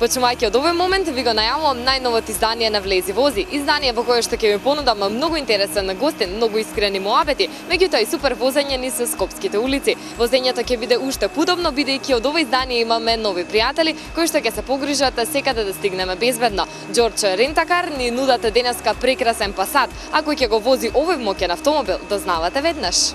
Почнувајќи од овој момент ви го најавувам најновото издание на Влези вози. Издание во кое што ќе ви понудам многу интересен гостин, многу искрени муабети, меѓутоа и супер возење низ скопските улици. Возењето ќе биде уште подобно, бидејќи од ова издание имаме нови пријатели кои што ќе се погрижат секаде да стигнеме безбедно. Джордж Рентакар ни нудат денеска прекрасен Пасат, а кој ќе го вози овој моќен автомобил, дознавате веднаш.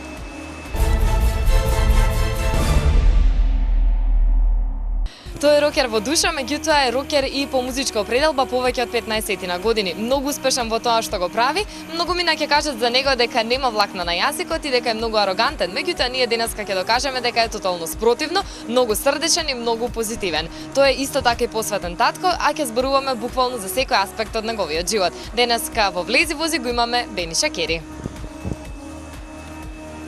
Тој е рокер во душа, меѓутоа е рокер и по музичка определба повеќе од 15 на години. Многу успешен во тоа што го прави. Многу мина ќе кажат за него дека нема влакна на јазикот и дека е многу арогантен. Меѓутоа ние денеска ќе докажеме дека е тотално спротивно, многу срдечен и многу позитивен. Тој е исто така и посветен татко, а ќе зборуваме буквално за секој аспект од неговиот живот. Денеска во Влези вози го имаме Бени Шакери.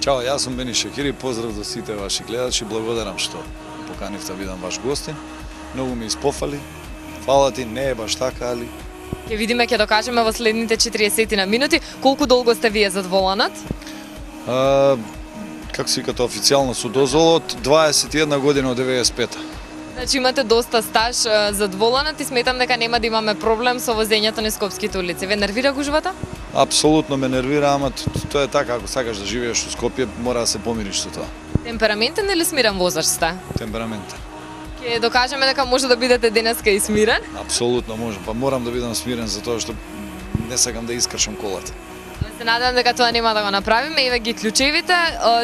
Чао, јас сум Бени Шакери, поздрав до сите ваши гледачи, благодарам што поканивте да бидам ваш гостин. Многу ми испофали. Фала ти, не е баш така, али Ќе видиме, ќе докажеме во следните 40 на минути колку долго сте вие зад воланот. Како се викате официјално со дозвола од 21 година од 95-та. Значи имате доста стаж зад воланот и сметам дека нема да имаме проблем со возењето на скопските улици. Ве нервира гужвата? Апсолутно ме нервира, ама тоа е така, ако сакаш да живееш во Скопје, мора да се помириш со тоа. Темпераментен или смирен возач сте? Темпераментен. Ќе докажеме дека може да бидете денеска и смирен. Апсолутно можам, па морам да бидам смирен за тоа што не сакам да искршам колата. Се надевам дека тоа нема да го направиме. Еве ги клучевите.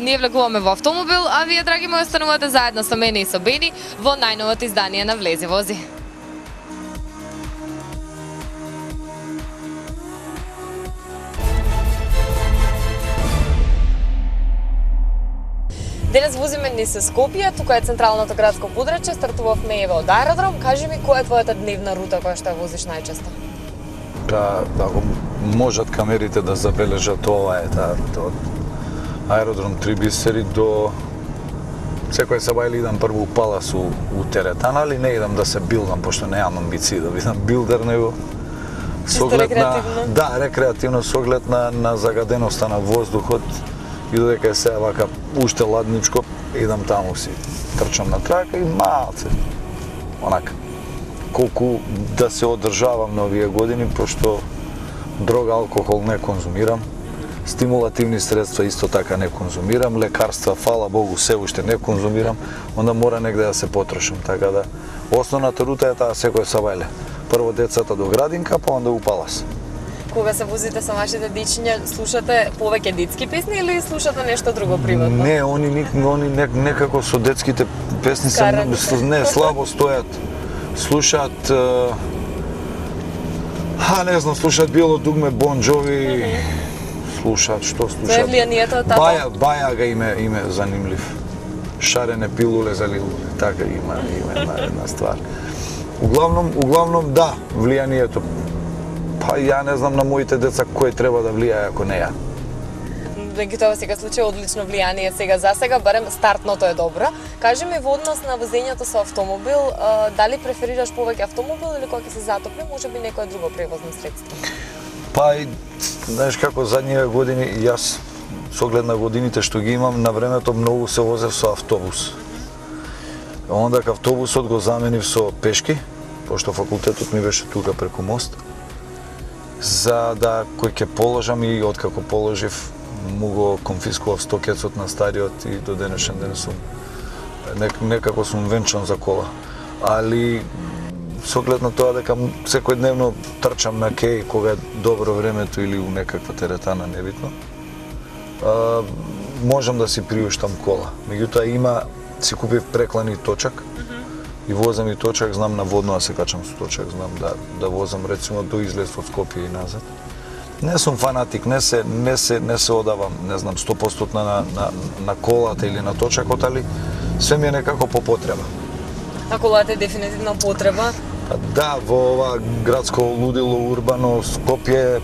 Ние влегуваме во автомобил, а вие, драги мои, останувате заедно со мене и со Бени во најновото издание на Влези вози. Денес возиме низ Скопје, тука е централното градско подрачје, стартувавме еве од аеродром. Кажи ми, која е твојата дневна рута која што ја возиш најчесто? Ако можат камерите да забележат, ова е таа рута од аеродром Три Бисери до секој сабајле идам прво у Палас у теретана, али не идам да се билдам, пошто немам амбиции да бидам билдер, него Чисто рекреативно? Да, рекреативно со оглед на загаденоста на воздухот и додека е сега вака уште ладничко, идам таму си трчам на трака и малце онака колку да се одржавам на овие години, пошто дрога, алкохол не конзумирам, стимулативни средства исто така не конзумирам, лекарства, фала Богу, се уште не конзумирам, онда мора негде да се потрошам, така да основната рута е таа секој сабајле. Прво децата до градинка, па онда у Палас. Кога се возите со вашите дечиња, слушате повеќе детски песни или слушате нешто друго приватно? Не, они некако со детските песни не слабо стојат. Слушаат не знам, слушаат Биело дугме, Бон Джови, слушаат, што слушаат? За влијанието од тато? Бајага име занимлив. Шарене пилуле за лилуле, така има една ствар. Углавном да, влијанието. Па ја не знам на моите деца кој треба да влијае ако не ја. Меѓутоа сега случај одлично влијание сега за сега, барем стартното е добро. Кажи ми во однос на возењето со автомобил, дали преферираш повеќе автомобил или кога ќе се затопли, можеби некое друго превозно средство? Па и знаеш како задниве години јас со оглед на годините што ги имам, на времето многу се возев со автобус. Онда автобусот го заменив со пешки, пошто факултетот ми беше тука преку мост. За да кој ќе положам и откако положив му го конфискував стокецот на стариот и до денешен ден сум некако сум венчан за кола. Али со оглед на тоа дека секојдневно трчам на кеј кога е добро времето или у некаква теретана, небитно, можам да си приуштам кола. Меѓутоа си купив преклани точак и возам и точак, знам наводно да се качам со точак, знам да возам рецимо до излез од Скопје и назад. Не сум фанатик, не се одавам, не знам, 100% на колата или на точакот, али све ми е некако по потреба. А колата е дефинитивно потреба? Да, во ова градско лудило урбано Скопје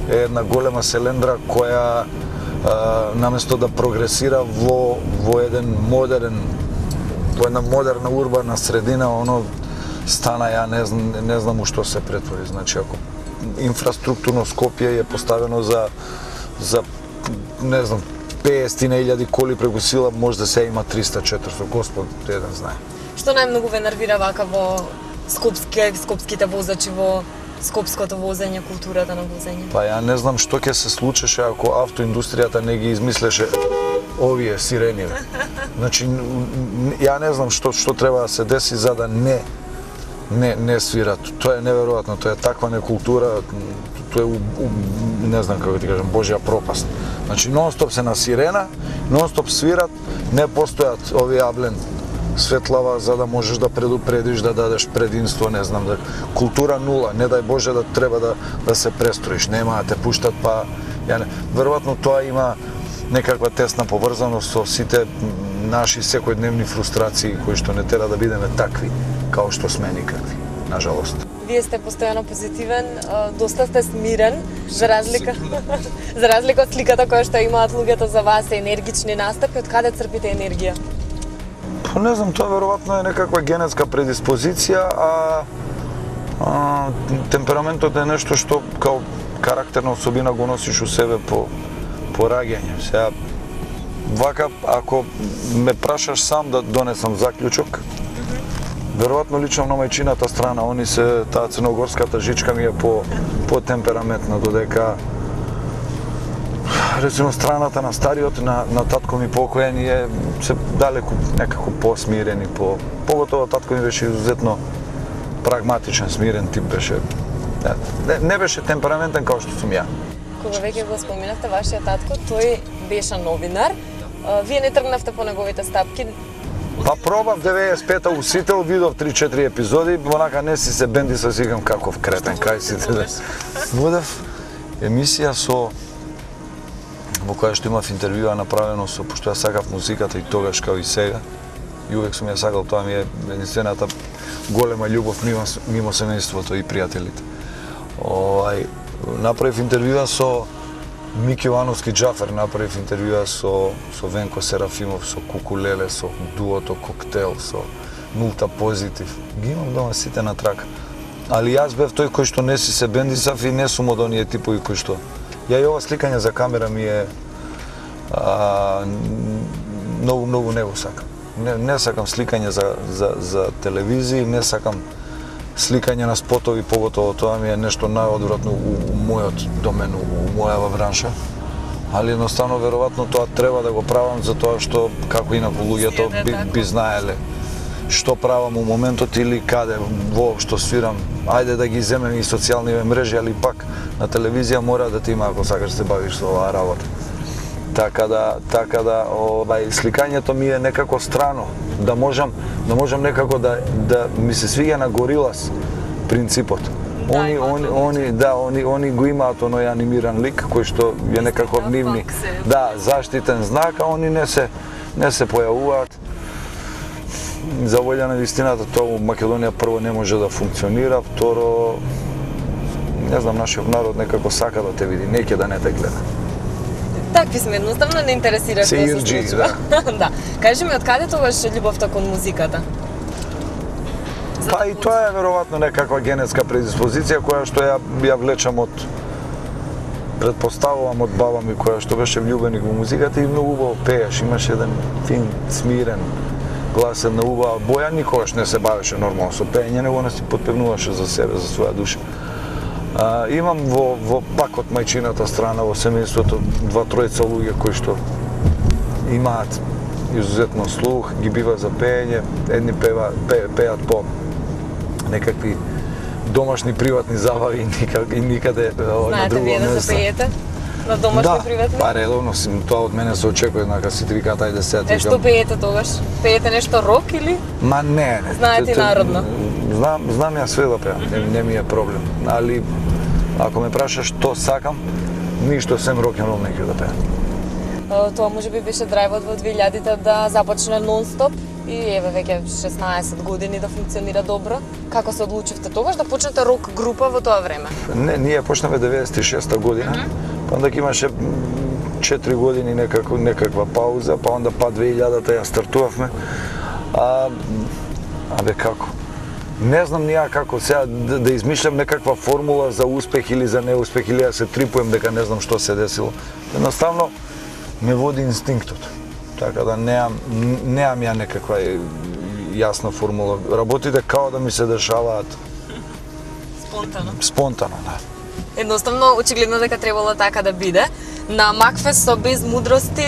е една голема селендра која наместо да прогресира во еден модерен, во една модерна урбана средина, оно стана, ја не знам у што се претвори. Значи, ако инфраструктурно Скопје е поставено за не знам, 50.000 коли преку сила, може да се има 300-400, Господ еден знае. Што најмногу ве нервира вака во скопските возачи во скопското возење, културата на возење? Па ја не знам што ќе се случеше ако автоиндустријата не ги измислеше овие сирени. Значи, ја не знам што треба да се деси за да не свират. Тоа е неверојатно, тоа е таква некултура, тоа е не знам како ти кажам, божја пропаст. Значи, нон-стоп се на сирена, нон-стоп свират, не постојат овие аблен светлава за да можеш да предупредиш, да дадеш прединство, не знам, да култура нула, не дај Боже да треба да се престроиш, нема да те пуштат, па веројатно тоа има некаква тесна поврзаност со сите наши секојдневни фрустрации кои што не тера да бидеме такви као што сме никакви, нажалост. Вие сте постојано позитивен, доста сте смирен, за разлика од сликата која што имаат луѓето за вас, енергични настапи, од каде црпите енергија? Па не знам, тоа веројатно е некаква генетска предиспозиција, а темпераментот е нешто што као карактерна особина го носиш у себе по раѓање. Сега, вака, ако ме прашаш сам да донесам заклучок, веројатно лично на мајчината страна, таа црногорската жичка ми е по темпераментна, додека речено страната на стариот, на татко ми покоен е се далеку некако посмирени, поготово татко ми беше изузетно прагматичен, смирен тип беше. Не беше темпераментен као што сум ја. Кога веќе го споменавте вашиот татко, тој беше новинар. Вие не тргнавте по неговите стапки. Па пробав 95-та Усител, видов 3-4 епизоди, онака не си се бенди со сигам каков кретен, кај сите да. Водев емисија во која што имав интервјуа направено пошто ја сакав музиката и тогаш као и сега. И увек сум ја сакал, тоа ми е единствената голема љубов мимо семејството и пријателите. Направив интервјуа со Мики Јовановски Џафер, направив интервјуа со Венко Серафимов, со Кукулеле, со дуото Коктел, со Нулта Позитив. Ги имам дома сите на трака. Али јас бев тој кој што не си се бендисав и не сум од оние типови кои што. Ја и ова сликање за камера ми е многу не го сакам. Не сакам сликање за телевизија, не сакам сликање на спотови, поготово тоа ми е нешто најодвратно у мојот домен, у мојава бранша. Али едноставно веројатно тоа треба да го правам за тоа што како инаку луѓето би знаеле што правам у моментот или каде воопшто свирам. Ајде да ги земем и социјални мрежи, али пак на телевизија мора да ти има ако сакаш да се бавиш со оваа работа. Така да сликањето ми е некако страно, да можам некако да ми се свиѓа на Горилас принципот. Они го имаат оној анимиран лик кој што е некако нивни, заштитен знак, а они не се појавуваат. За волја на вистината тоа у Македонија прво не може да функционира, второ не знам, нашиот народ некако сака да те види, неќе да не те гледа. Такви сме, едноставно не интересира што се случува. Да. Кажи ми, од каде тогаш љубовта кон музиката? Па и тоа е веројатно некаква генетска предиспозиција која што ја влечам предпоставувам од баба ми која што беше влюбеник во музиката и многу убаво пееш, имаше еден фин, смирен глас, една убава боја, никогаш не се бавеше нормално со пеење, него не си подпевнуваше за себе, за своја душа. Имам во пак од мајчината страна, во семејството, 2-3 луѓе кои што имаат изузетно слух, ги бива за пеење, едни пеат по некакви домашни приватни забави и никаде на друго место. Знаете вие да се пеете? На домашни приватни? Да, па редовно, тоа од мене се очекува, однака сите викаат ајде сега. Што пеете тогаш? Пеете нешто рок или? Ма не. Знаете народно? Знам ја све да пеам, не ми е проблем. Али ако ме прашаш што сакам, ништо сем рок-н-рол не ќе да пеам. Тоа можеби беше драйвот во 2000-те да започне нон-стоп и еве веќе 16 години да функционира добро. Како се одлучивте тогаш да почнете рок група во тоа време? Не, ние почнавме 96-та година. Па онда имаше 4 години некаква пауза, па онда 2000-та ја стартувавме. Абе како? Не знам ни ја како сега да измишлям некаква формула за успех или за неуспех или да се трипуем дека не знам што се десило. Едноставно ме води инстинктот. Така да неам ја некаква јасна формула. Работите као да ми се дешаваат спонтано, да. Едноставно, очигледно дека требало така да биде. На Макфест со Без мудрости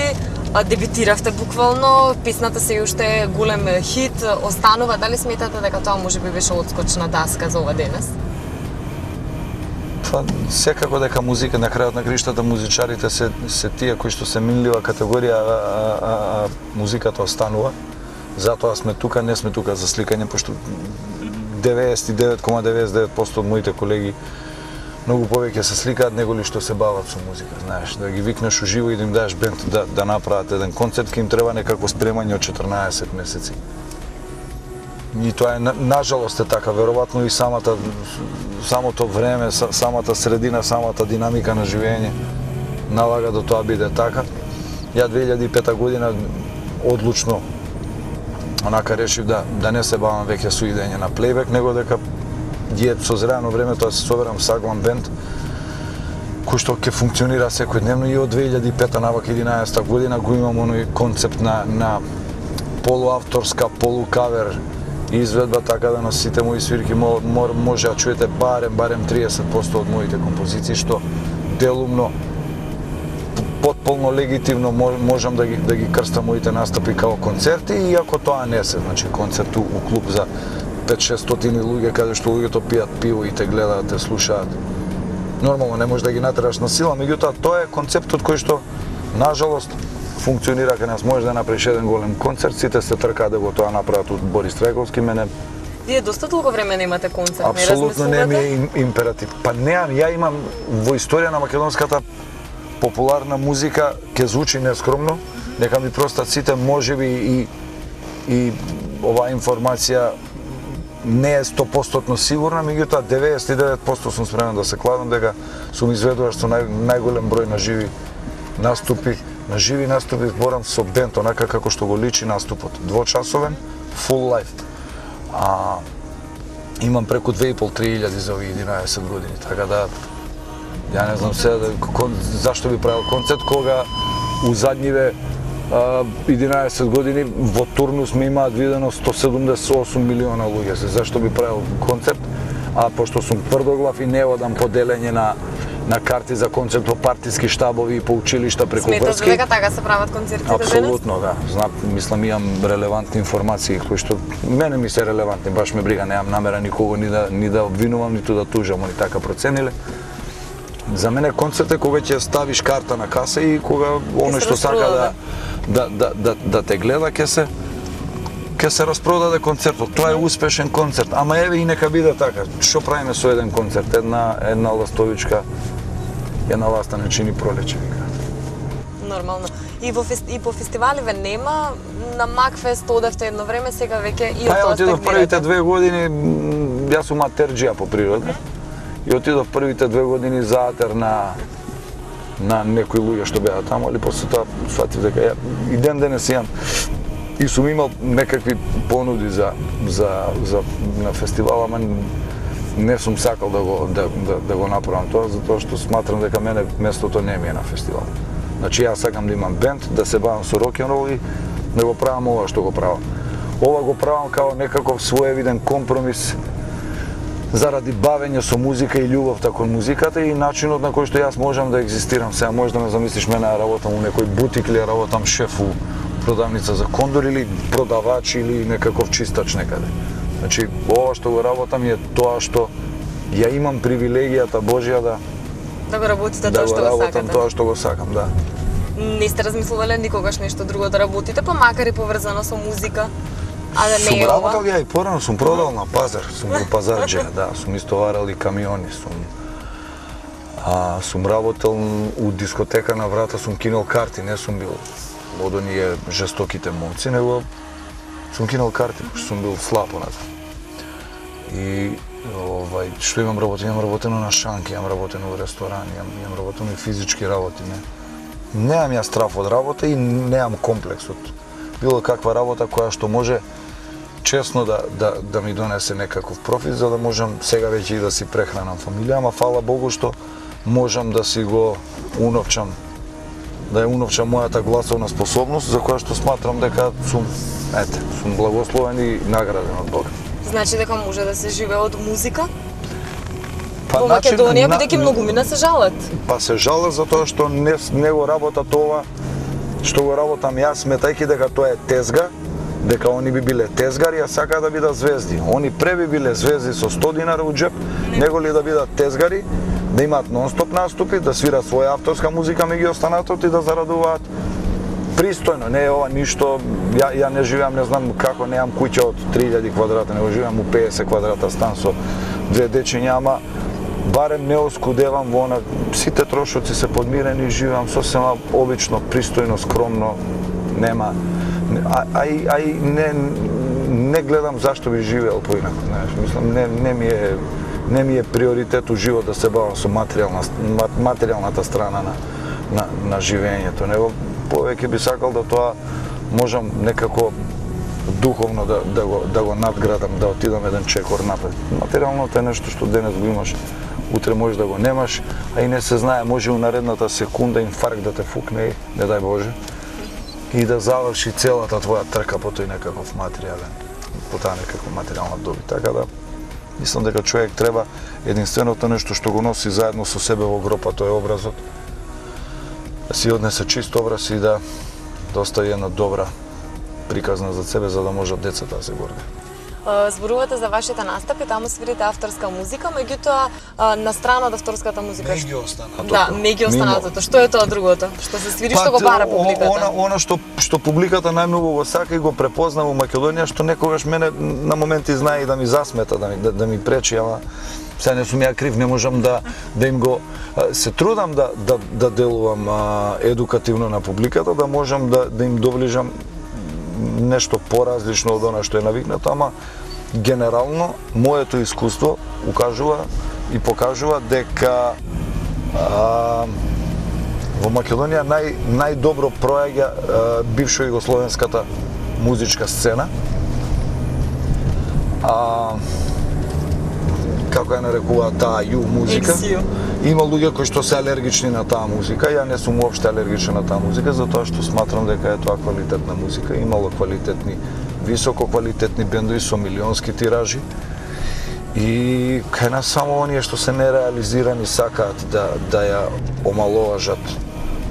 дебютиравте буквално, песната се уште голем хит, останува. Дали сметате дека тоа можеби беше одскочна даска за ова денес? Па, секако дека музика, на крајот на криштата музичарите се тие кои што се минлива категорија, а музиката останува. Затоа сме тука, не сме тука за сликање, пошто 99,99% од моите колеги многу повеќе се сликаат него ли што се бават со музика, знаеш, да ги викнеш уживо и да им даеш бенд да направат еден концерт, ке им треба некако спремање од 14 месеци. И тоа е нажалост е така, веројатно и самото време, самата средина, самата динамика на живење налага да тоа биде така. Ја 2005 година одлучно онака решив да не се бавам веќе со идење на плейбек, него дека е созреано времето да се соберам саглам бенд кој што ќе функционира секојдневно и од 2005 навака 11 година го имам оној концепт на полуавторска, полукавер изведба, така да на сите мои свирки може да чуете барем 30% од моите композиции, што делумно потполно легитимно можам да ги крстам моите настапи као концерти, иако тоа не се, значи концерт у клуб за 5-600 луѓе каде што луѓето пијат пиво и те гледаат, те слушаат. Нормално не можеш да ги натераш на сила, меѓутоа тоа е концептот кој што нажалост функционира кај нас. Можеш да направиш еден голем концерт, сите се тркаат да го тоа направат од Борис Трајковски, мене Вие доста долго време немате концерт, апсолутно не ми е императив. Па неам, ја имам во историја на македонската популарна музика, ќе звучи нескромно, нека ми простат сите, можеби и оваа информација не е 100% сигурна, меѓутоа 99% сум спремен да се кладам дека сум изведуваш со најголем број на живи наступи. На живи наступи зборам со бенд, онака како што го личи наступот. Двочасовен, full life. Имам преку 2.500-3.000 за овие 11 години, така да ја не знам сега зашто би правил концерт кога у задниве 11 години во турнус ми имаат видено 178 милиона луѓе. Зашто би правил концерт? А пошто сум тврдоглав и не одам по делење на карти за концерт по партиски штабови и по училишта преку врски. Сметате дека така се прават концертите денес? Апсолутно, да. Знам, мислам имам релевантни информации кои што мене ми се релевантни, баш ме брига, немам намера никого ни да обвинувам, ниту да тужам, они така процениле. За мене концерт е кога ќе ставиш карта на каса и кога оној што сака да те гледа ќе се распродаде концертот. Тоа е успешен концерт, ама еве и нека биде така. Што правиме со еден концерт? Една ластовичка, една ласта не чини пролече, вика. Нормално. И по фестиваливе нема, на Макфест одевте едно време, сега веќе и од тоа отидов првите 2 години, јас сум матерџија по природа. И отидов првите 2 години заатер на некои луѓе што беа таму, али после тоа сватив дека и ден денес имам и сум имал некакви понуди на фестивал, ама не сум сакал да го направам тоа, затоа што сматрам дека мене местото не ми е на фестивал. Значи јас сакам да имам бенд, да се бавам со рок-н-рол и да го правам ова што го правам. Ова го правам као некаков своевиден компромис заради бавење со музика и љубовта кон музиката и начинот на кој што јас можам да екзистирам. Сега можеш да ме замислиш мене да работам у некој бутик или работам шеф у продавница за кондор или продавач или некаков чистач некаде. Значи, ова што го работам е тоа што ја имам привилегијата Божја да го работите тоа што го работам сакате. тоа што го сакам, да. Не сте размислувале никогаш нешто друго да работите, па макар и поврзано со музика? А да не е ова? Сум работал ја и порано, сум продал на пазар, сум го пазарџија, да, сум истоварал и камиони, сум работел у дискотека на врата, сум кинел карти, не сум бил од оние жестоките момци, него сум кинел карти, пошто сум бил слаб онака. И што имам работено? Имам работено на шанки, имам работено во ресторани, имам работено и физички работи, не. Немам ја страф од работа и немам комплекс од било каква работа која што може честно да ми донесе некаков профит, за да можам сега веќе и да си прехранам фамилија, ама фала Богу што можам да си го уновчам да ја уновчам мојата гласовна способност, за која што сматрам дека сум благословен и награден од Бога. Значи дека може да се живее од музика? Па, Во Македонија, бидејќи многумина се жалат. Па се жалат затоа што не го работат ова што го работам јас, сметајќи дека тоа е тезга, дека они би биле тезгари, а сакаат да бидат звезди. Они би биле звезди со 100 динара у джеп, него ли да бидат тезгари, да имаат нон-стоп наступи, да свират своја авторска музика меѓу останатот и да зарадуваат пристојно. Не е ова ништо, ја не живеам, не знам како, неам куќа од 3000 квадрата, него живеам у 50 квадрата стан со две дечиња, ама барем не оскудевам во она, сите трошоци се подмирени, живеам сосема обично, пристојно, скромно, нема. Не гледам зашто би живеел поинаку, знаеш, мислам, не ми е приоритет у живот да се бавам со материјалната страна на живењето, него повеќе би сакал да тоа можам некако духовно да го надградам, да отидам еден чекор напред. Материјалното е нешто што денес го имаш, утре можеш да го немаш, а и не се знае, може у наредната секунда инфаркт да те фукне, не дај Боже, и да заврши целата твоја трка по тој некаков материјален, по таа некаква материјална добит. Така да, мислам дека човек треба единственото нешто што го носи заедно со себе во гроб, тоа е образот, да си однесе чист образ и да остави една добра приказна за себе, за да можат децата да се гордеат. Зборувате за вашите настапи, таму свирите авторска музика, меѓутоа на страна од авторската музика. Меѓу останатото. Да, меѓу останатото. Што е тоа другото? Што се свири, што го бара публиката? Она што публиката најмногу го сака и го препозна во Македонија, што некогаш мене на моменти знае и да ми засмета, да ми пречи, ама сега не сум ја крив, не можам да им го се трудам да делувам едукативно на публиката, да можам да им доближам нешто поразлично од она што е навикнато, ама генерално моето искуство укажува и покажува дека во Македонија најдобро проаѓа бившо југословенската музичка сцена. Како ја нарекуваат таа ју музика. Има луѓе кои што се алергични на таа музика, ја не сум уопште алергичен на таа музика, затоа што сматрам дека е тоа квалитетна музика. Имало квалитетни, високо квалитетни бендови со милионски тиражи. И кај нас само оние што се нереализирани сакаат да ја омаловажат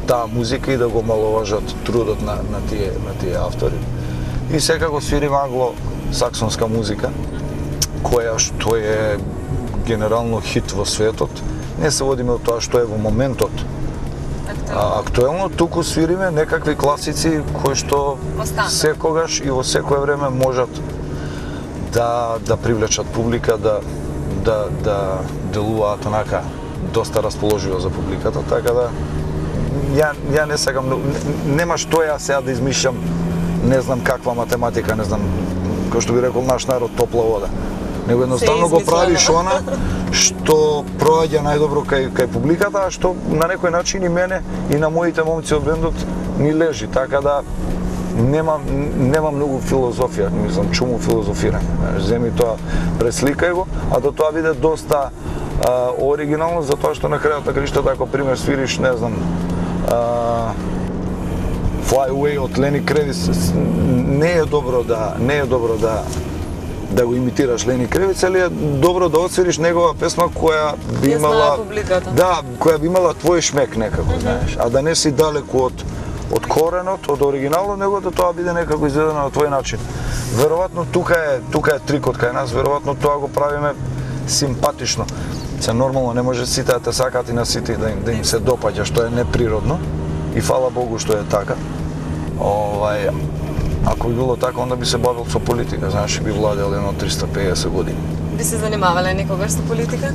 таа музика и да го омаловажат трудот на тие автори. И секако свирим англо-саксонска музика, која што е генерално хит во светот. Не се водиме од тоа што е во моментот актуелно, туку свириме некакви класици кои што секогаш и во секое време можат да привлечат публика, да делуваат онака доста расположиво за публиката, така да ја не сакам, нема што ја сега да измислам, не знам каква математика, не знам, кој што би рекол наш народ, топла вода. Него едноставно го правиш она што проаѓа најдобро кај публиката, а што на некој начин и мене и на моите момци од бендот ми лежи, така да нема многу филозофија, мислам, чуму филозофирање. Земи тоа, пресликај го, а да тоа биде доста оригинално, затоа што на крајот на краиштата, ако пример свириш, не знам, Fly Away од Лени Кравиц, не е добро да го имитираш Лени Кравиц, али е добро да отсвириш негова песма која би имала која би имала твој шмек некако, знаеш, а да не си далеку од коренот, од оригиналот, него да тоа биде некако изведено на твој начин. Веројатно тука е трикот кај нас, веројатно тоа го правиме симпатично. Се нормално не може сите да те сакаат и на сите да им се допаѓа, што е неприродно, и фала Богу што е така. Ако би било така, онда би се бавил со политика, знаеш, би владел едно 350 години. Би се занимавале некогаш со политика?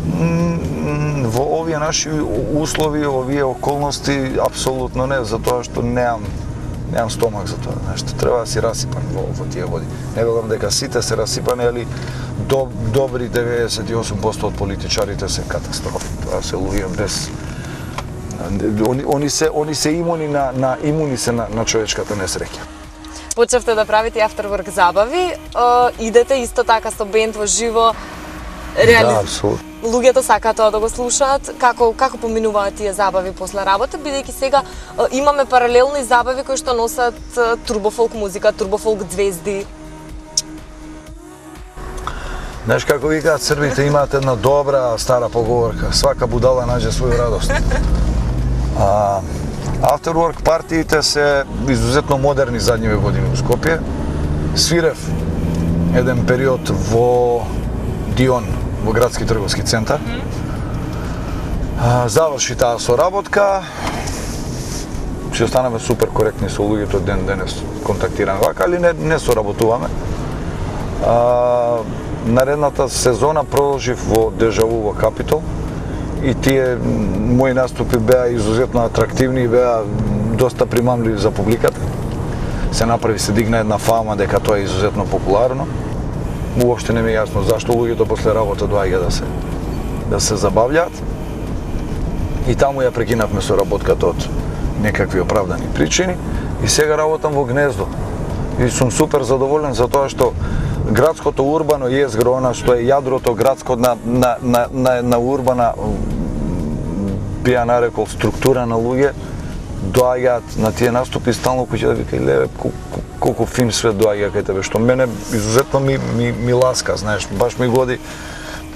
Во овие наши услови, овие околности, апсолутно не, затоа што немам стомак за тоа, знаеш, треба да си расипан во тие води. Не велам дека сите се расипани, али добри 98% од политичарите се катастрофи. Тоа се луѓе без Они се имуни на човечката несреќа. Почевте да правите afterwork забави, идете исто така со бенд во живо. Да, апсолутно. Луѓето сакаат тоа да го слушаат. Како поминуваат тие забави после работа, бидејќи сега имаме паралелни забави кои што носат турбофолк музика, турбофолк звезди. Знаеш како викаат србите, имаат една добра стара поговорка, свака будала наđe своју радост. Afterwork партиите се изузетно модерни задниве години во Скопје. Свирев еден период во Дион, во градски трговски центар. Заврши таа соработка. Си останаме супер коректни со луѓето ден денес контактираме вака, али не соработуваме. Наредната сезона продолжив во Дежаву во Капитол и тие мои наступи беа изузетно атрактивни и беа доста примамливи за публиката. Се дигна една фама дека тоа е изузетно популарно. Уопште не ми е јасно зашто луѓето после работа доаѓа да се забавлjaат. И таму ја прекинавме соработката од некакви оправдани причини и сега работам во Гнездо. И сум супер задоволен за тоа што градското урбано језгро, она што е јадрото градско на урбана, би ја нарекол структура на луѓе, доаѓаат на тие наступи стално кој ќе да вика леве колку фин свет доаѓа кај тебе, што мене изузетно ми ласка, знаеш, баш ми годи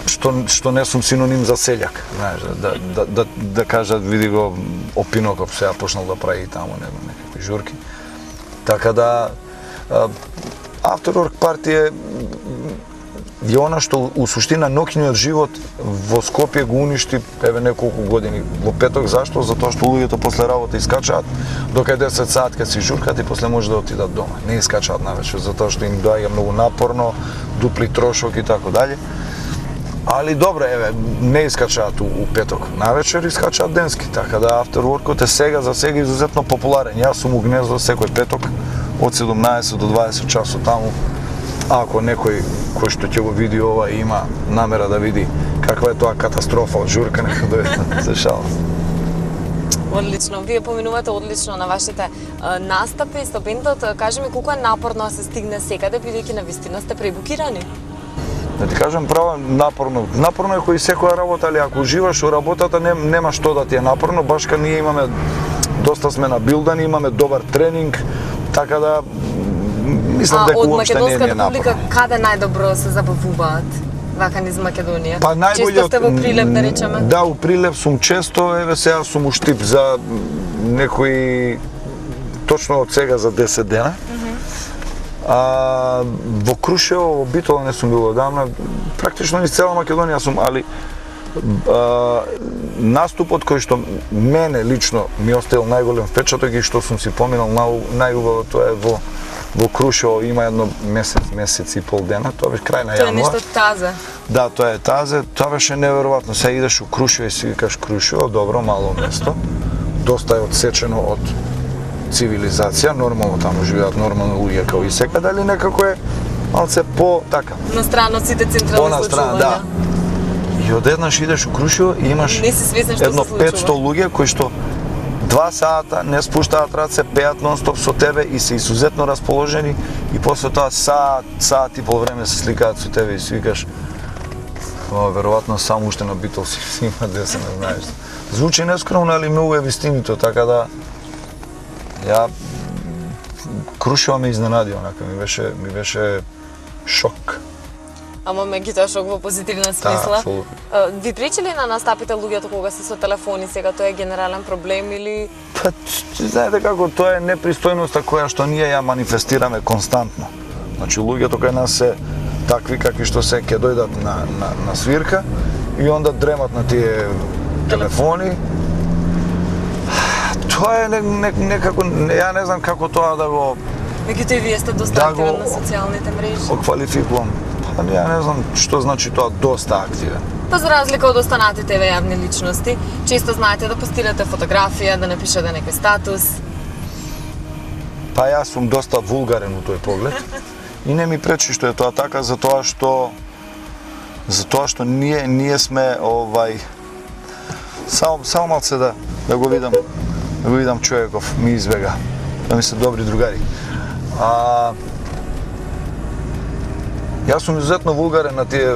што не сум синоним за селјак, знаеш, да кажат види го Опиноков сега почнал да прави таму некакви журки. Така да Afterwork партија е она што у суштина ноќниот живот во Скопје го уништи еве неколку години. Во петок зашто? Затоа што луѓето после работа искачаат до кај 10 сат кога си журкат и после може да отидат дома. Не искачаат навечер затоа што им доаѓа многу напорно, дупли трошок и така дале. Али добро, еве, не искачаат у петок навечер, искачаат денски, така да Afterworkот е сега за сега изузетно популарен. Јас сум у Гнездо секој петок од 17 до 20 часот таму. Ако некој кој што ќе го види ова и има намера да види каква е тоа катастрофа од журка, нека дојде се шалам. Одлично, вие поминувате одлично на вашите настапи со бендот. Кажи ми колку е напорно да се стигне секаде, бидејќи навистина сте пребукирани? Да ти кажам право, напорно. Напорно е кој секоја работа, али ако уживаш во работата нема што да ти е напорно, баш кога ние имаме доста сме набилдани, имаме добар тренинг, така да мислам дека уопште не е напорно. Од македонската публика каде најдобро се забавуваат вака низ Македонија? Па најбоље често сте во Прилеп, да речеме? Да, у Прилеп сум често, еве сега сум у Штип за некои точно од сега за 10 дена. Во Крушево, во Битола не сум бил одамна, практично низ цела Македонија сум, али наступот кој што мене лично ми оставил најголем впечаток и што сум си поминал најубаво, тоа е во Крушево, има едно месец и пол дена, тоа беше крај на јануар. Тоа е нешто тазе. Да, тоа е тазе, тоа беше неверојатно. Сега идеш у Крушево и си викаш Крушево, добро, мало место, доста е одсечено од цивилизација, нормално таму живеат нормално луѓе како и секаде, дали некако е малце по така. На страна од сите централни случувања. Да. И одеднаш идеш у Крушево и имаш едно 500 луѓе кои што 2 сата не спуштаат раце, пеат нон-стоп со тебе и се изузетно расположени и после тоа сат и пол време се сликаат со тебе и си викаш веројатно само уште на Битол си има десе, не знаеш. Звучи нескромно, али многу е вистинито, така да ја Крушево ме изненади, онака ми беше шок. Ама меѓутоа шок во позитивна смисла. Ви причали на настапите луѓето кога се со телефони, сега тоа е генерален проблем или? Па, знаете како, тоа е непристојноста која што ние ја манифестираме константно. Значи, луѓето кај нас се такви какви што се ќе дојдат на свирка и онда дремат на тие телефони. Тоа е некако, ја не знам како тоа да го... Меѓутоа и вие сте доста активен на социјалните мрежи. Оквалификувам. Па ја не знам што значи тоа доста активен. Па за разлика од останатите јавни личности, често знаете да постирате фотографија, да напишете некој статус. Па јас сум доста вулгарен у тој поглед и не ми пречи што е тоа така, затоа што ние сме само малце да го видам човеков, ми избега. Да ми се добри другари. Јас сум изузетно вулгарен на тие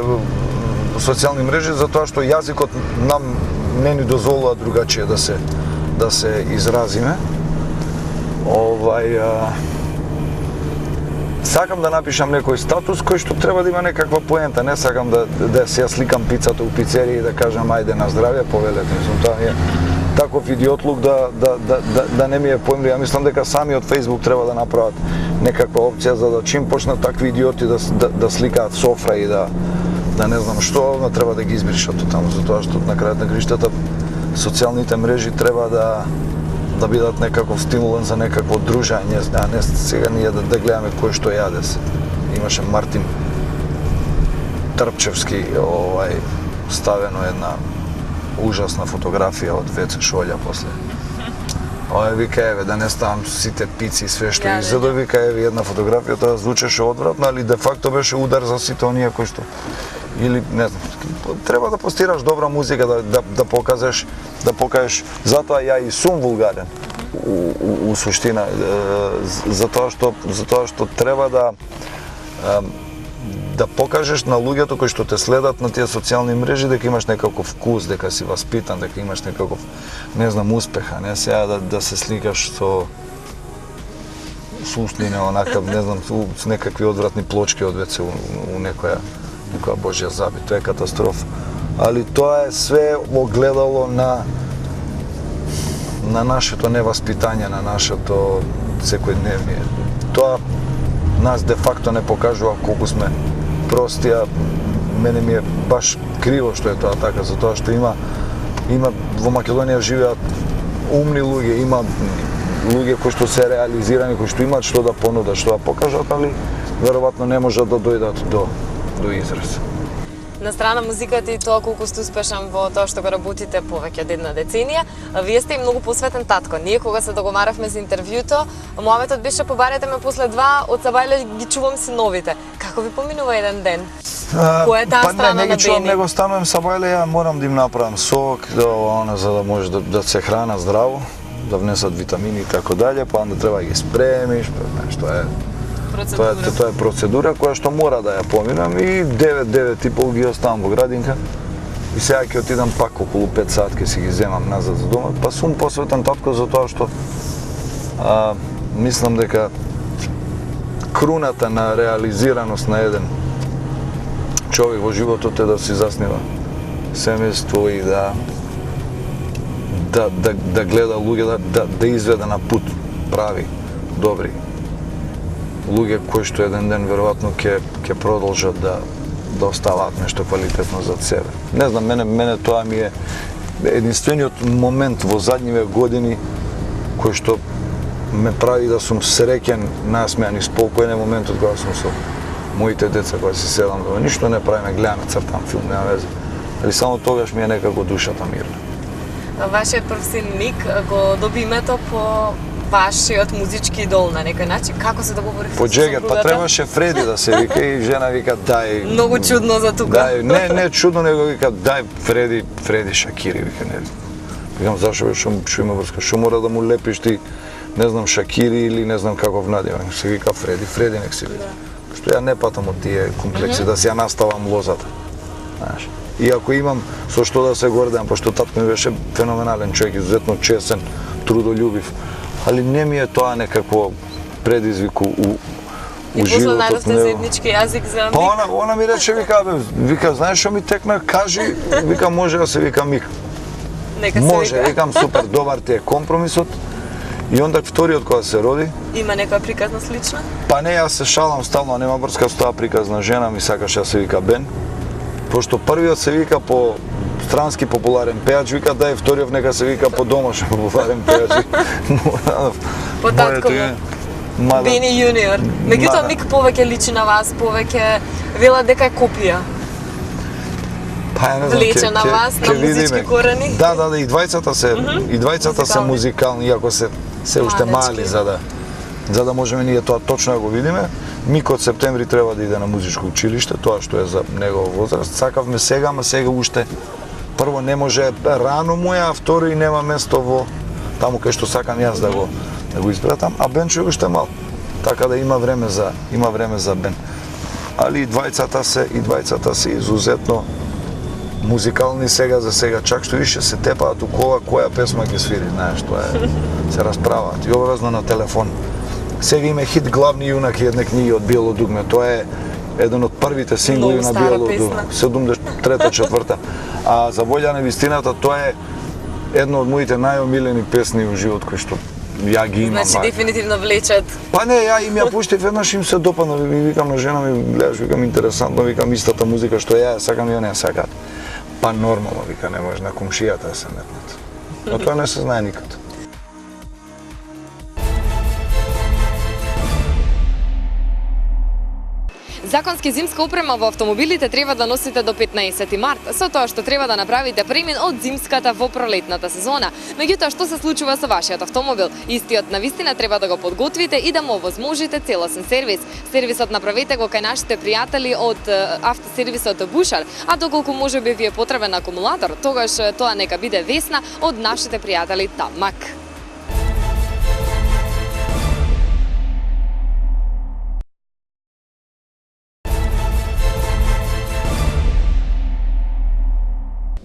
социјални мрежи затоа што јазикот нам не ни дозволува другачие да се изразиме. Сакам да напишам некој статус кој што треба да има некаква поента, не сакам да се ја сликам пицата у пицерија и да кажам ајде на здравје, повелете. Мислам, тоа е таков идиотлук да не ми е поимли. Ја мислам дека самиот Facebook треба да направат некаква опција за да чим почнат такви идиоти да сликаат софра и да не знам што, треба да ги избришат таму, затоа што на крајот на криштата социјалните мрежи треба да бидат некаков стимулен за некакво дружење, а не сега ние да гледаме кој што јаде се. Имаше Мартин Трпчевски ставено една ужасна фотографија од Веце Шолја после. Вика еве да не ставам сите пици и све што изедо, вика еве една фотографија, тоа звучеше одвратно, али де факто беше удар за сите оние кои што или не знам, треба да постираш добра музика, да покажеш, затоа ја и сум вулгарен у суштина, затоа што треба да покажеш на луѓето кои што те следат на тие социјални мрежи дека имаш некаков вкус, дека си васпитан, дека имаш некаков, не знам, успеха, не сега да се сликаш со услине онака, не знам, с некакви одвратни плочки од веце у некоја Божја заби, тоа е катастрофа. Али тоа е све огледало на нашето неваспитање, на нашето секојдневие. Тоа нас де факто не покажува колку сме прости, а мене ми е баш криво што е тоа така, затоа што има во Македонија живеат умни луѓе, има луѓе кои што се реализирани, кои што имаат што да понудат, што да покажат, али веројатно не можат да дојдат до израз. На страна музиката и тоа колку сте успешен во тоа што го работите повеќе од една деценија, вие сте и многу посветен татко. Ние кога се договаравме за интервјуто, мојаметот беше побарете ме после 2, од Сабајле ги чувам синовите. Како ви поминува еден ден? Која е таа страна на Бени? Не ги чувам, него станувам Сабајле, ја морам да им направам сок, за да може да се храна здраво, да внесат витамини и така дале, па onda треба да ги спремиш, што е Тоа е процедура која што мора да ја поминам и 9:30 ги оставам во градинка и сега ќе отидам пак околу 5 сат ќе си ги земам назад за дома, па сум посветен татко затоа што мислам дека круната на реализираност на еден човек во животот е да си заснива семејство и да гледа луѓе, да изведе на пут прави, добри луѓе кои што еден ден веројатно ќе продолжат да оставаат нешто квалитетно зад себе. Не знам, мене тоа ми е единствениот момент во задниве години кој што ме прави да сум среќен, насмејан и спокоен е моментот кога сум со моите деца, кога си седам дома. Ништо не правиме, гледаме, цртам филм, нема везе. Али само тогаш ми е некако душата мирна. Вашиот прв син Ник го доби името по вашиот музички идол на некој начин. Како се договоривте со супругата? По Джегер, па требаше Фреди да се вика и жена вика дај. Многу чудно за тука. Дај, не чудно, него вика дај Фреди Шакири, вика не. Викам зашо што има врска, што мора да му лепиш ти, не знам Шакири или не знам каков надивен. Се вика Фреди нек си вика. Што ја не патам од тие комплекси да си ја наставам лозата. Знаеш. Иако имам со што да се гордеам, пошто татко ми беше феноменален човек, изуzetно честен, трудолюбив. Али не ми е тоа некакво предизвик у животот. И после најдовте заеднички јазик за Мик? Па она ми рече, вика, знаеш што ми текна, кажи, вика, може да се вика Мик. Нека се може, вика. викам, супер, добар ти е компромисот. И онда вториот кога се роди. Има некоја приказна слична? Па не, јас се шалам стално, нема врска со таа приказна жена, ми сакаше да се вика Бен. Пошто првиот се вика по странски популарен пејач, вика дај вториот нека се вика по домашен популарен пејач. По татко му. Бени јуниор. Меѓутоа Мик повеќе личи на вас, повеќе вела дека е копија. Па не знам, влече на вас, на музички корени. Да, и двајцата се музикални, иако се уште мали за да можеме ние тоа точно да го видиме. Мик од септември треба да иде на музичко училиште, тоа што е за негов возраст. Сакавме сега, ама сега уште прво не може рано му е, а второ и нема место во таму кај што сакам јас да го испратам, а Бенчо е уште мал. Така да има време за Бен. Али и двајцата се изузетно музикални сега за сега, чак што више се тепаат у кола која песма ќе свири, знаеш, тоа е, се расправаат и образно на телефон. Сега има хит Главни јунак и едне книги од Биело дугме, тоа е еден од првите синглови на Биело дугме, 73-4. А за волја на вистината тоа е едно од моите најомилени песни во живот кои што ја ги имам. Значи дефинитивно влечат. Па не, ја им ја пуштив еднаш, им се допадна, ми викам на жена ми, гледаш, викам интересантно, викам истата музика што ја сакам и оние сакаат. Па нормално, вика, не може на комшијата да се метнат. Но тоа не се знае никад. Законски зимска опрема во автомобилите треба да носите до 15 март, со тоа што треба да направите премин од зимската во пролетната сезона. Меѓутоа, што се случува со вашиот автомобил? Истиот навистина треба да го подготвите и да му овозможите целосен сервис. Сервисот направете го кај нашите пријатели од автосервисот Бушар, а доколку можеби ви е потребен акумулатор, тогаш тоа нека биде Весна од нашите пријатели Тамак.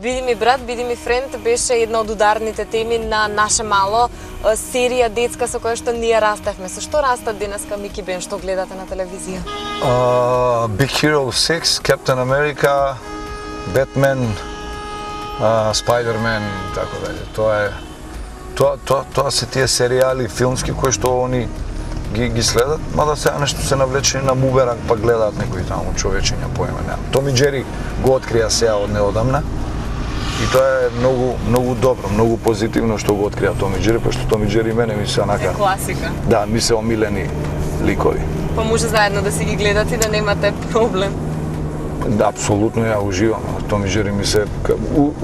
Биди ми брат, биди ми френд беше една од ударните теми на Наше мало серија детска со која што ние растевме. Со што растат денеска Мики Бен, што гледате на телевизија? Big Hero 6, Captain America, Batman, Spider-Man, така дале. Тоа се тие серијали филмски кои што они ги следат, мада сега нешто се навлечени на бумеранг, па гледаат некои таму човечиња, појма немам. Том и Џери го открија сега од неодамна. И тоа е многу добро, многу позитивно што го открија Том и Џери, пошто Том и Џери мене ми се онака. Класика. Да, ми се омилени ликови. Па може заедно да си ги гледате и да немате проблем. Да, апсолутно ја уживам. Том и Џери ми се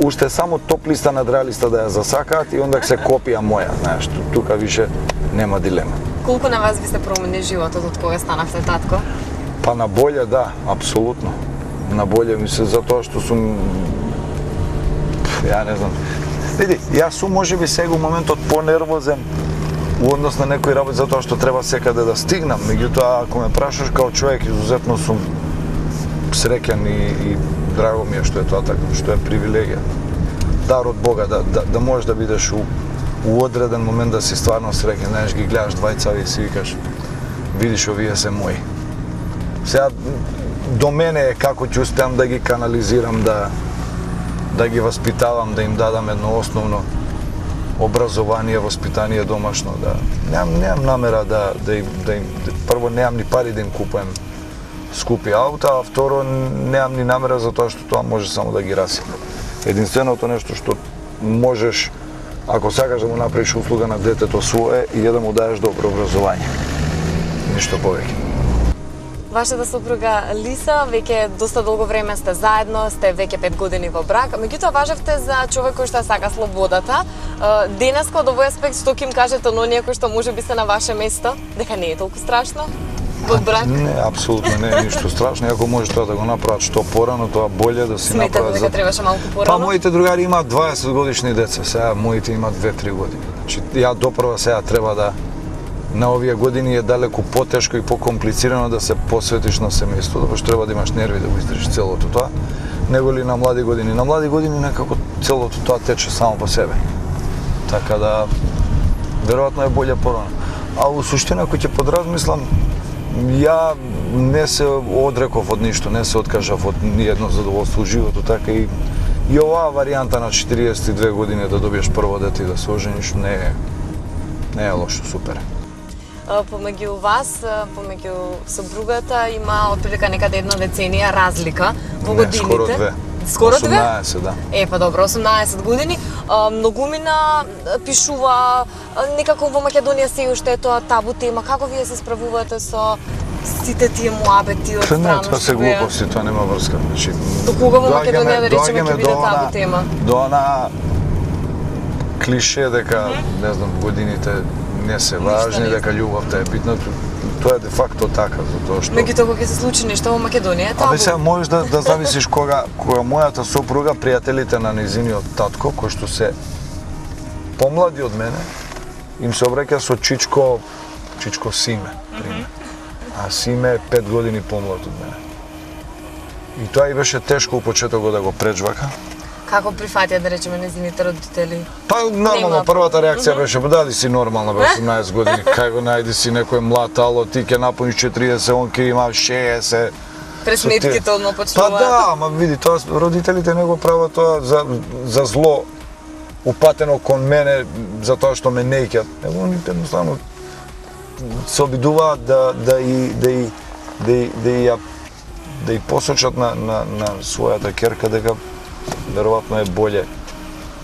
уште само топ листа надреалиста да ја засакаат и онда се копија моја, знаеш, тука више нема дилема. Колку на вас ви се промени животот од кога станавте татко? Па на боле, да, апсолутно. На боле ми се затоа што сум ја не знам. Види, јас сум можеби сега у моментот понервозен у однос на некои работи затоа што треба секаде да стигнам. Меѓутоа, ако ме прашаш као човек, изузетно сум среќен и драго ми е што е тоа така, што е привилегија. Дар од Бога, да можеш да бидеш у одреден момент да си стварно среќен, знаеш, ги гледаш двајцави и си викаш, видиш, овие се мои. Сега, до мене е како ќе успеам да ги канализирам, да ги воспитавам, да им дадам едно основно образование, воспитание домашно, немам намера да им прво немам ни пари да им купувам скупи аута, а второ немам ни намера за тоа што тоа може само да ги расипе. Единственото нешто што можеш, ако сакаш да му направиш услуга на детето свое, и да му даеш добро образование. Ништо повеќе. Вашата сопруга Лиса, веќе доста долго време сте заедно, сте веќе 5 години во брак, меѓутоа важевте за човек кој што сака слободата. Денеска од овој аспект што ќе им кажете на оние кои што можеби се на ваше место, дека не е толку страшно во брак? Не, апсолутно не е ништо страшно, ако може тоа да го направат што порано, тоа боле да си направат. Сметате дека требаше малку порано? Па моите другари имаат 20 годишни деца, сега моите имаат 2-3 години. Значи ја допрва сега треба да на овие години е далеку потешко и покомплицирано да се посветиш на семејството, пошто треба да имаш нерви да го издржиш целото тоа, него ли на млади години. На млади години некако целото тоа тече само по себе. Така да веројатно е боле порано. А у суштина кој ќе подразмислам, ја не се одреков од ништо, не се откажав од ниедно задоволство у животот, така и оваа варијанта на 42 години да добиеш прво дете и да се ожениш не е лошо, супер. Помеѓу вас, помеѓу сопругата има отприлика некаде една деценија разлика во годините. Скоро две. Скоро две? 18, да. Па добро, 18 години. Многумина пишува, некако во Македонија се уште е тоа табу тема. Како вие се справувате со сите тие муабети од страна? Не, тоа се глупости, тоа нема врска. Значи, до кога во Македонија да речеме ќе биде табу тема? До она клише дека, не знам, годините не се важни, дека љубовта е битна, тоа е де факто така, затоа што... Меѓутоа кога ќе се случи нешто во Македонија е табу. Абе сега можеш да зависиш кога мојата сопруга, пријателите на незиниот татко, кои што се помлади од мене, им се обраќа со Чичко Симе, пример. А Симе е 5 години помлад од мене. И тоа и беше тешко у почетокот да го пречвака. Како прифатија, да речеме, нејзините родители? Па нормално, првата реакција беше, дали си нормална бе 18 години, кај го најди си некој млад, ало, ти ќе напуниш 40, он ќе има 60. Пресметките одма Па почнуваат. да, ама види, тоа родителите не го прават тоа за зло упатено кон мене, за тоа што ме неќат. Него они едноставно се обидуваат да и посочат на својата ќерка дека веројатно е боле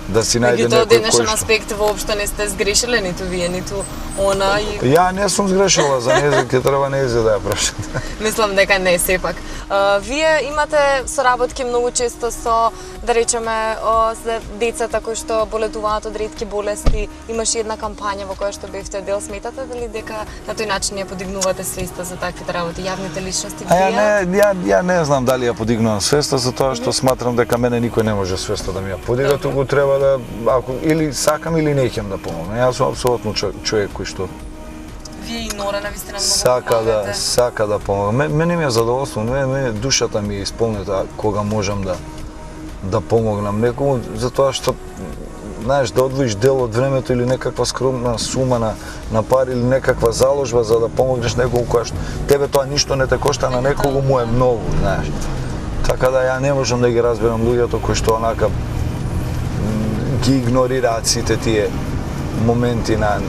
да си најде Меѓутоа, од некој денешен кој што... аспект воопшто не сте сгрешиле, ниту вие, ниту она и... Ја не сум сгрешила, за нејзе ќе треба нејзе да ја прашате. Мислам дека не сепак. Вие имате соработки многу често со, да речеме, за децата кои што боледуваат од ретки болести. Имаше една кампања во која што бевте дел. Сметате дали дека на тој начин ја подигнувате свеста за таквите работи? Јавните личности Ја не знам дали ја подигнувам свеста, за тоа што сматрам дека мене никој не може свеста да ми ја подига, туку треба да, ако или сакам или не ќе да помогнам. Јас сум апсолутно човек кој што Вие и Нора навистина многу помагате. сака да помогам. Мене ми е задоволство, мене душата ми е исполнета кога можам да помогнам некому, затоа што знаеш, да одвоиш дел од времето или некаква скромна сума на пари или некаква заложба за да помогнеш некому која што тебе тоа ништо не те кошта, на некого му е многу, знаеш. Така да ја не можам да ги разберам луѓето кои што онака ги игнорираат сите тие моменти на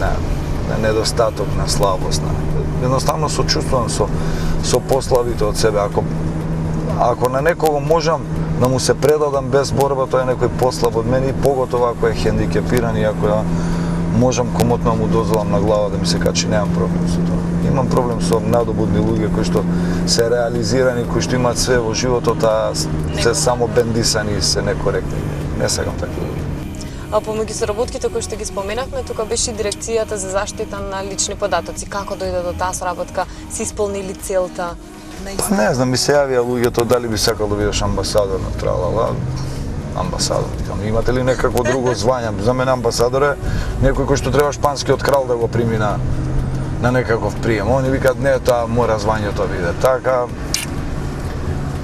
недостаток, на слабост. Едноставно сочувствувам со послабите од себе. Ако на некого можам да му се предадам без борба, тоа е некој послаб од мене и поготово ако е хендикепиран и ако ја можам комотно да му дозволам на глава да ми се качи, немам проблем со тоа. Имам проблем со надобудни луѓе кои што се реализирани, кои што имаат све во животот, а се само бендисани и се некоректни. Не сакам такви луѓе. Помеѓу соработките кои што ги споменавме, тука беше и дирекцијата за заштита на лични податоци. Како дојде до таа соработка? Се исполнили целта? Па не знам, ми се јавија луѓето дали би сакал да бидеш амбасадор на Тралала. Амбасадор. Имате ли некакво друго звање? За мене амбасадор е некој кој што треба шпанскиот крал да го прими на некаков прием. Они викаат не, тоа мора звањето биде. Така,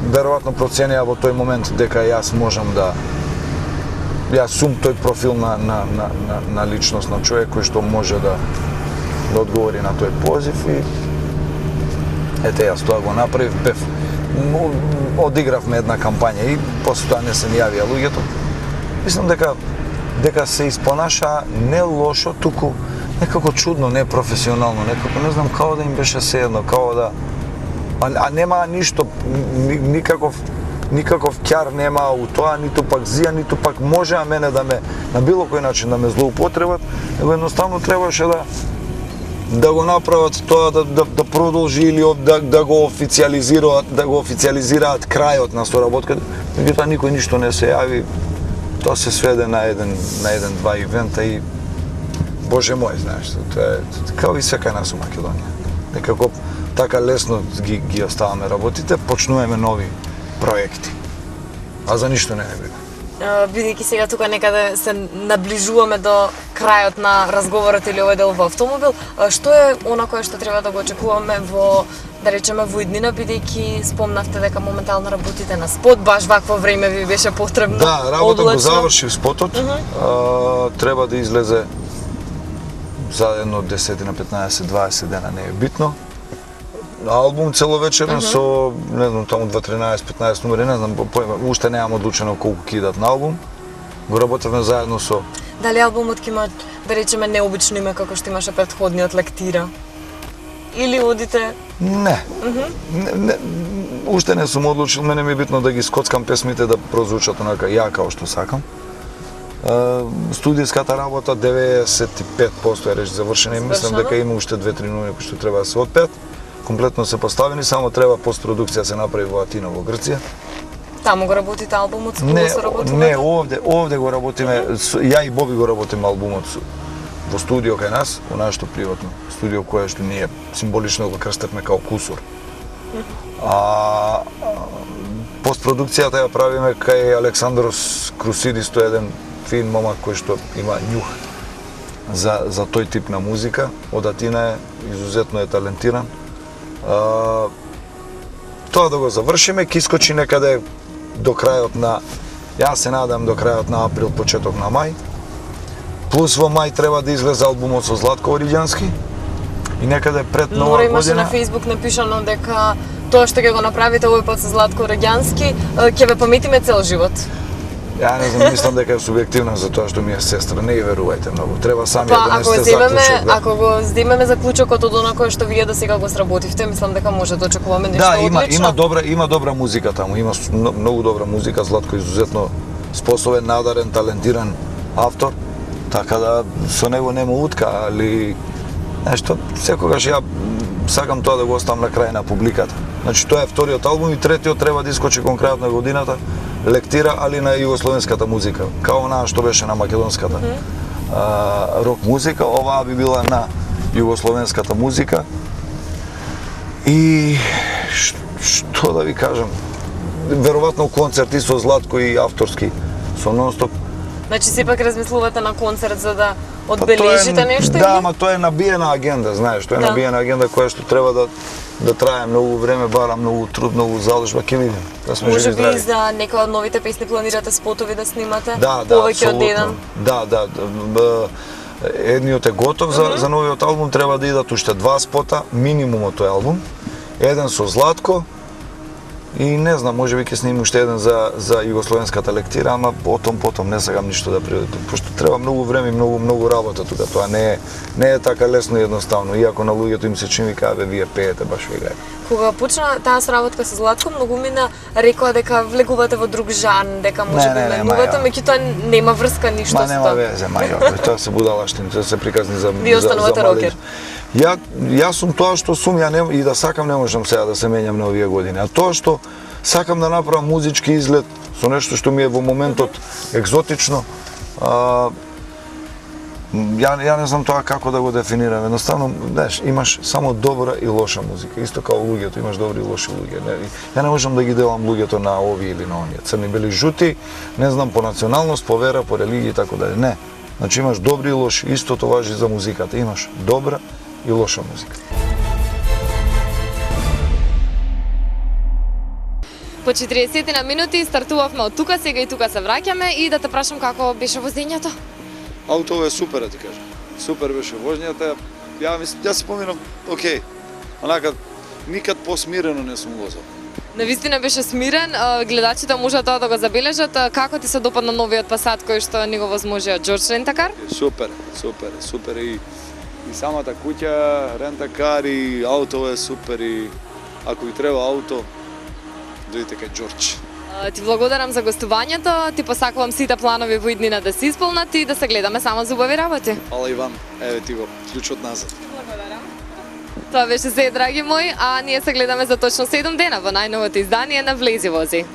веројатно проценија во тој момент дека јас можам да јас сум тој профил на личност, на човек кој што може да одговори на тој позив и ете јас тоа го направив, одигравме една кампања и после тоа не се ни јавија луѓето. Мислам дека се испонаша не лошо, туку некако чудно, не професионално, некако не знам, као да им беше сеедно, као да нема ништо, никаков ќар нема у тоа, ниту пак зија, ниту пак можеа мене да ме на било кој начин да ме злоупотребат, него едноставно требаше да го направат тоа да продолжи или да го официализираат крајот на соработката. Меѓутоа никој ништо не се јави. Тоа се сведе на еден-два ивента и Боже мој, знаеш, тоа е како и секај нас у Македонија. Некако така лесно ги оставаме работите, почнуваме нови проекти. А за ништо не е брига. Бидејќи сега тука некаде се наближуваме до крајот на разговорот или овој дел во автомобил, што е она кое што треба да го очекуваме во, да речеме, во иднина, бидејќи спомнавте дека моментално работите на спот, баш вакво време ви беше потребно. Да, работа го завршив спотот. Треба да излезе за едно 10 на 15, 20 дена, не е битно. Албум целовечерен со, не знам, таму 13-15 номери, не знам, уште немам одлучено колку ќе идат на албум. Го работевме заедно со... Дали албумот ќе има, да речеме, необично име како што имаше претходниот Лектира? Или одите... Не. Уште не сум одлучил, мене ми е битно да ги скоцкам песмите да прозвучат онака ја као што сакам. Студиската работа 95% е рече завршена и мислам дека има уште 2-3 номери кои што треба да се отпеат. Комплетно се поставени, само треба постпродукција се направи во Атина, во Грција. Таму го работите албумот, со кого се работите? Не, овде го работиме, ја и Боби го работиме албумот во студио кај нас, во нашето приватно студио кое што ние символично го крстевме као Кусур. Постпродукцијата ја правиме кај Александрос Крусидис, тој еден фин момак кој што има њух за тој тип на музика. Од Атина е, изузетно е талентиран. тоа да го завршиме, ќе искочи некаде до крајот на, јас се надам до крајот на април, почеток на мај. Плюс во мај треба да излезе албумот со Златко Оригјански и некаде пред нова Нора имаше година. на Facebook напишано дека тоа што ќе го направите овој пат со Златко Оригјански ќе ве паметиме цел живот. Ја не знам, мислам дека е субјективна за тоа што ми е сестра, не ја верувајте многу. Треба сами Па да ако донесете заклучок. ако го земеме заклучокот од она кое што вие до сега го сработивте, мислам дека може да очекуваме нешто Да, одлично. има добра музика таму, има многу добра музика, Златко е изузетно способен, надарен, талентиран автор, така да со него нема утка, али нешто секогаш ја сакам тоа да го оставам на крај на публиката. Значи тоа е вториот албум и третиот треба да искочи кон крајот на годината, лектира, али на југословенската музика, као онаа што беше на македонската рок музика, оваа би била на југословенската музика. И што да ви кажам, веројатно концерти со Златко и авторски со нонстоп. Значи сепак размислувате на концерт за да Па одбележите нешто Да, или? ама тоа е набиена агенда, знаеш, тоа е Да. набиена агенда која што треба да трае многу време, бара многу труд, многу заложба, ќе видим. Да сме Може живи би здрави. за некои од новите песни планирате спотови да снимате? Да, Повеќе од еден? Да. Едниот е готов за новиот албум, треба да идат уште 2 спота, минимум од тој албум. Еден со Златко и не знам, може би ќе снимам уште еден за југословенската лектира, ама потом не сакам ништо да придодам, пошто треба многу време и многу работа тука. Тоа не е така лесно и едноставно, иако на луѓето им се чини каде вие пеете баш ви играјте. Кога почна таа соработка со Златко, многумина рекоа дека влегувате во друг жан, дека може би менувате, меѓутоа нема врска ништо Ма со нема тоа. везе, мајо, тоа се будалаштини, тоа се приказни за Вие останувате рокер. Јас сум тоа што сум, и да сакам не можам сега да се менјам на овие години. А тоа што сакам да направам музички изглед со нешто што ми е во моментот екзотично, ја не знам тоа како да го дефинирам. Едноставно, знаеш, имаш само добра и лоша музика. Исто као луѓето, имаш добри и лоши луѓе. Ја не можам да ги делам луѓето на ови или на оние. Црни, бели, жути, не знам по националност, по вера, по религија и така дале. Не. Значи имаш добри и лоши. Истото важи за музиката. Имаш добра и лоша музика. По 40 на минути стартувавме од тука, сега и тука се враќаме и да те прашам како беше возењето? Аутото е супер, да ти кажам. Супер беше возњата. Јас си поминам, окей. Онака, никад посмирено не сум возел. Навистина беше смирен, гледачите можат тоа да го забележат. Како ти се допадна новиот Пасат кој што ни го возможи од Джордж Рентакар? Супер и самата куќа, рентакар и ауто е супер и ако ви треба ауто, дојдете кај Джордж. Ти благодарам за гостувањето, ти посакувам сите планови во иднина да се исполнат и да се гледаме само за убави работи. Ала Иван, еве ти го, клучот назад. Благодарам. Тоа беше се, драги мои, а ние се гледаме за точно 7 дена во најновото издание на Влези вози.